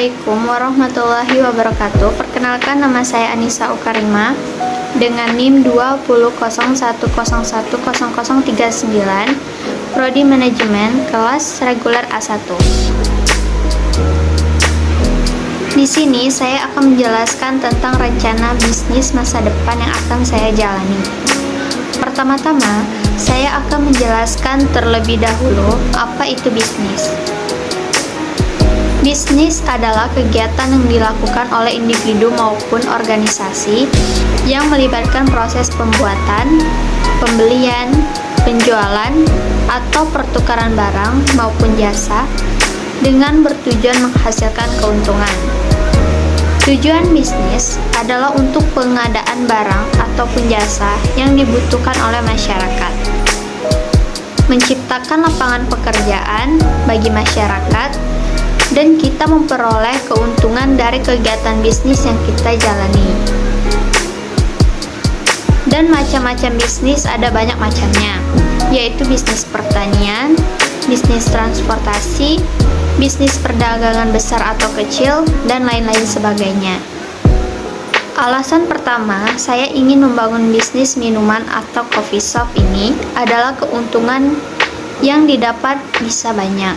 Assalamualaikum warahmatullahi wabarakatuh. Perkenalkan, nama saya Anissa Ukarima dengan NIM 20.101000039, Prodi Manajemen, kelas reguler A1. Di sini saya akan menjelaskan tentang rencana bisnis masa depan yang akan saya jalani. Pertama-tama, saya akan menjelaskan terlebih dahulu apa itu bisnis. Bisnis adalah kegiatan yang dilakukan oleh individu maupun organisasi yang melibatkan proses pembuatan, pembelian, penjualan, atau pertukaran barang maupun jasa dengan bertujuan menghasilkan keuntungan. Tujuan bisnis adalah untuk pengadaan barang ataupun jasa yang dibutuhkan oleh masyarakat, menciptakan lapangan pekerjaan bagi masyarakat, dan kita memperoleh keuntungan dari kegiatan bisnis yang kita jalani. Dan macam-macam bisnis ada banyak macamnya, yaitu bisnis pertanian, bisnis transportasi, bisnis perdagangan besar atau kecil, dan lain-lain sebagainya. Alasan pertama, saya ingin membangun bisnis minuman atau coffee shop ini adalah keuntungan yang didapat bisa banyak.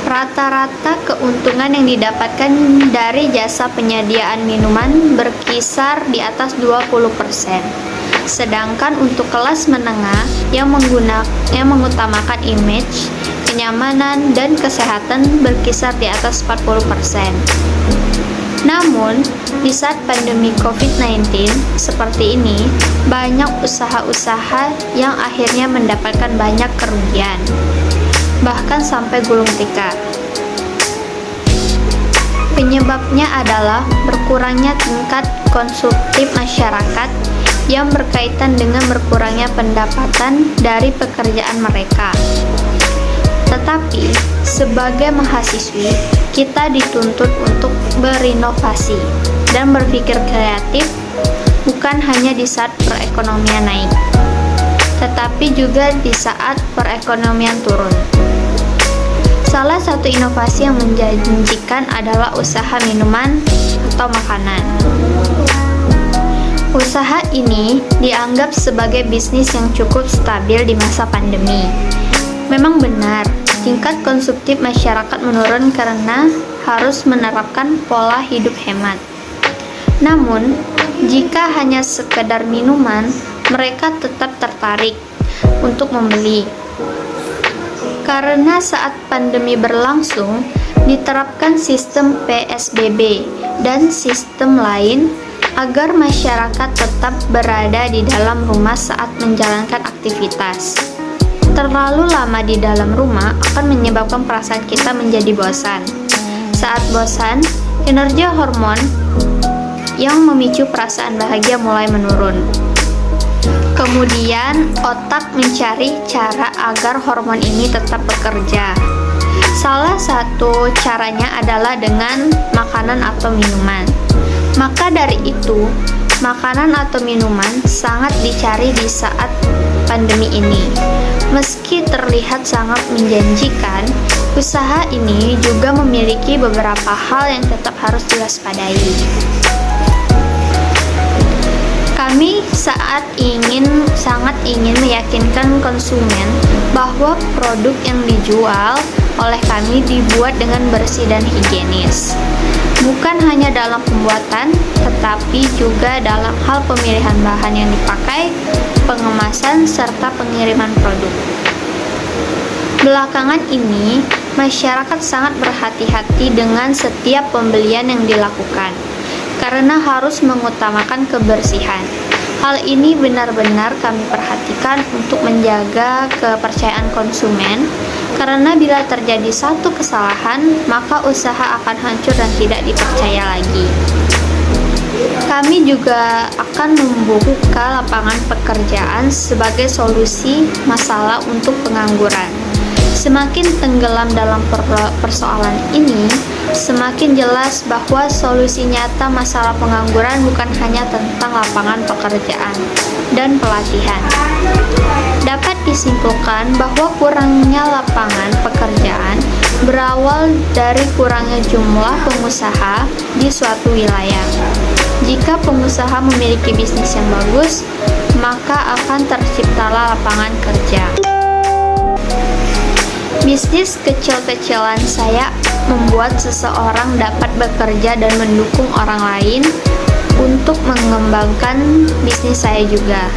Rata-rata keuntungan yang didapatkan dari jasa penyediaan minuman berkisar di atas 20%. Sedangkan untuk kelas menengah yang mengutamakan image, kenyamanan, dan kesehatan berkisar di atas 40%. Namun, di saat pandemi COVID-19 seperti ini, banyak usaha-usaha yang akhirnya mendapatkan banyak kerugian, bahkan sampai gulung tikar. Penyebabnya adalah berkurangnya tingkat konsumtif masyarakat yang berkaitan dengan berkurangnya pendapatan dari pekerjaan mereka. Tetapi, sebagai mahasiswi, kita dituntut untuk berinovasi dan berpikir kreatif bukan hanya di saat perekonomian naik, tetapi juga di saat perekonomian turun. Salah satu inovasi yang menjanjikan adalah usaha minuman atau makanan. Usaha ini dianggap sebagai bisnis yang cukup stabil di masa pandemi. Memang benar, tingkat konsumtif masyarakat menurun karena harus menerapkan pola hidup hemat. Namun, jika hanya sekedar minuman, mereka tetap tertarik untuk membeli. Karena saat pandemi berlangsung, diterapkan sistem PSBB dan sistem lain agar masyarakat tetap berada di dalam rumah saat menjalankan aktivitas. Terlalu lama di dalam rumah akan menyebabkan perasaan kita menjadi bosan. Saat bosan, kinerja hormon yang memicu perasaan bahagia mulai menurun. Kemudian, otak mencari cara agar hormon ini tetap bekerja. Salah satu caranya adalah dengan makanan atau minuman. Maka dari itu, makanan atau minuman sangat dicari di saat pandemi ini. Meski terlihat sangat menjanjikan, usaha ini juga memiliki beberapa hal yang tetap harus diwaspadai. Kami sangat ingin meyakinkan konsumen bahwa produk yang dijual oleh kami dibuat dengan bersih dan higienis. Bukan hanya dalam pembuatan, tetapi juga dalam hal pemilihan bahan yang dipakai, pengemasan, serta pengiriman produk. Belakangan ini, masyarakat sangat berhati-hati dengan setiap pembelian yang dilakukan, karena harus mengutamakan kebersihan. Hal ini benar-benar kami perhatikan untuk menjaga kepercayaan konsumen, karena bila terjadi satu kesalahan, maka usaha akan hancur dan tidak dipercaya lagi. Kami juga akan membuka lapangan pekerjaan sebagai solusi masalah untuk pengangguran. Semakin tenggelam dalam persoalan ini, semakin jelas bahwa solusi nyata masalah pengangguran bukan hanya tentang lapangan pekerjaan dan pelatihan. Dapat disimpulkan bahwa kurangnya lapangan pekerjaan berawal dari kurangnya jumlah pengusaha di suatu wilayah. Jika pengusaha memiliki bisnis yang bagus, maka akan terciptalah lapangan kerja. Bisnis kecil-kecilan saya membuat seseorang dapat bekerja dan mendukung orang lain untuk mengembangkan bisnis saya juga.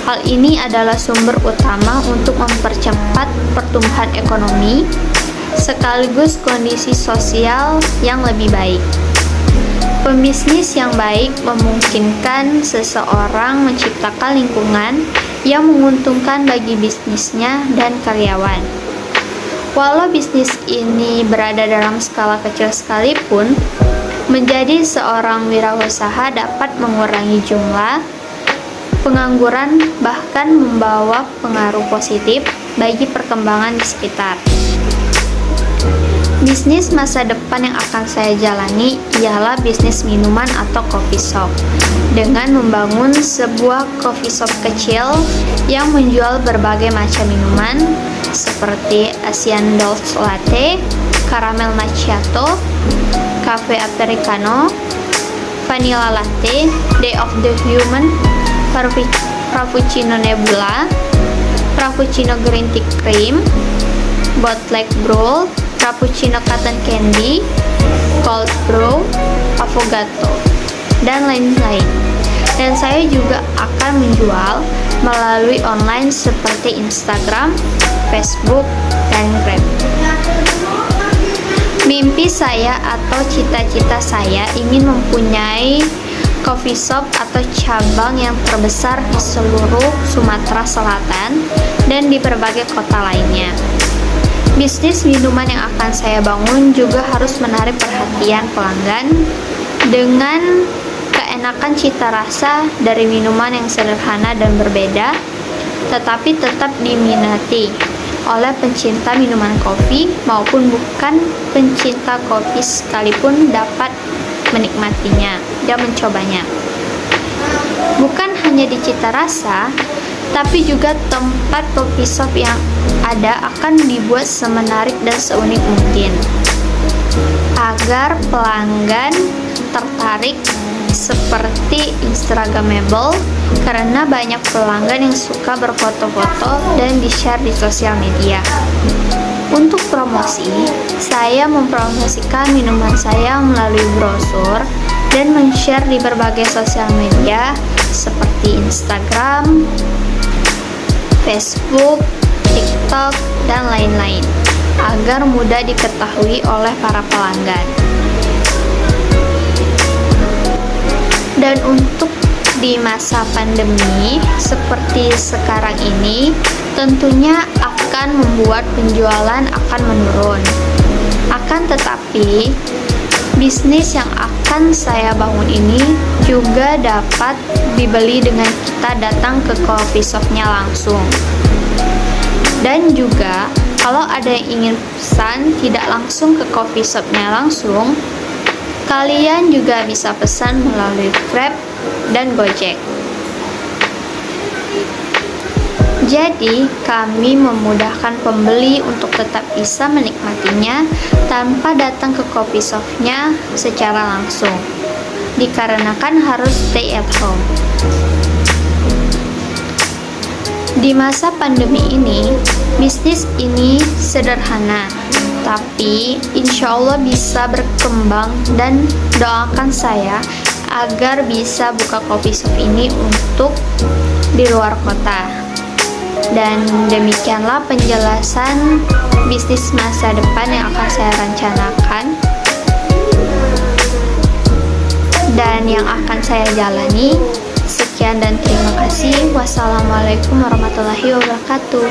Hal ini adalah sumber utama untuk mempercepat pertumbuhan ekonomi sekaligus kondisi sosial yang lebih baik. Pembisnis yang baik memungkinkan seseorang menciptakan lingkungan yang menguntungkan bagi bisnisnya dan karyawan. Walau bisnis ini berada dalam skala kecil sekalipun, menjadi seorang wirausaha dapat mengurangi jumlah pengangguran, bahkan membawa pengaruh positif bagi perkembangan di sekitar. Bisnis masa depan yang akan saya jalani ialah bisnis minuman atau coffee shop. Dengan membangun sebuah coffee shop kecil yang menjual berbagai macam minuman seperti Asian Dolce Latte, Caramel Macchiato, Cafe Americano, Vanilla Latte, Day of the Human, Frappuccino Nebula, Frappuccino Green Tea Cream, Bootleg Brew, Frappuccino Cotton Candy, Cold Brew, Affogato, dan lain-lain. Dan saya juga akan menjual melalui online seperti Instagram, Facebook, dan Grab. Mimpi saya atau cita-cita saya ingin mempunyai coffee shop atau cabang yang terbesar di seluruh Sumatera Selatan dan di berbagai kota lainnya. Bisnis minuman yang akan saya bangun juga harus menarik perhatian pelanggan dengan keenakan cita rasa dari minuman yang sederhana dan berbeda, tetapi tetap diminati oleh pencinta minuman kopi maupun bukan pencinta kopi sekalipun dapat menikmatinya dan mencobanya. Bukan hanya di cita rasa, tapi juga tempat coffee shop yang ada akan dibuat semenarik dan seunik mungkin agar pelanggan tertarik, seperti Instagramable, karena banyak pelanggan yang suka berfoto-foto dan di-share di sosial media. Untuk promosi, saya mempromosikan minuman saya melalui brosur dan men-share di berbagai sosial media seperti Instagram, Facebook, TikTok, dan lain-lain agar mudah diketahui oleh para pelanggan. Dan untuk di masa pandemi seperti sekarang ini, tentunya akan membuat penjualan akan menurun. Akan tetapi, bisnis yang akan saya bangun ini juga dapat dibeli dengan kita datang ke coffee shop-nya langsung. Dan juga, kalau ada yang ingin pesan tidak langsung ke coffee shop-nya langsung, kalian juga bisa pesan melalui Grab dan Gojek. Jadi, kami memudahkan pembeli untuk tetap bisa menikmatinya tanpa datang ke coffee shop-nya secara langsung, dikarenakan harus stay at home. Di masa pandemi ini, bisnis ini sederhana, tapi insya Allah bisa berkembang, dan doakan saya agar bisa buka coffee shop ini untuk di luar kota. Dan demikianlah penjelasan bisnis masa depan yang akan saya rencanakan dan yang akan saya jalani. Sekian dan terima kasih. Wassalamualaikum warahmatullahi wabarakatuh.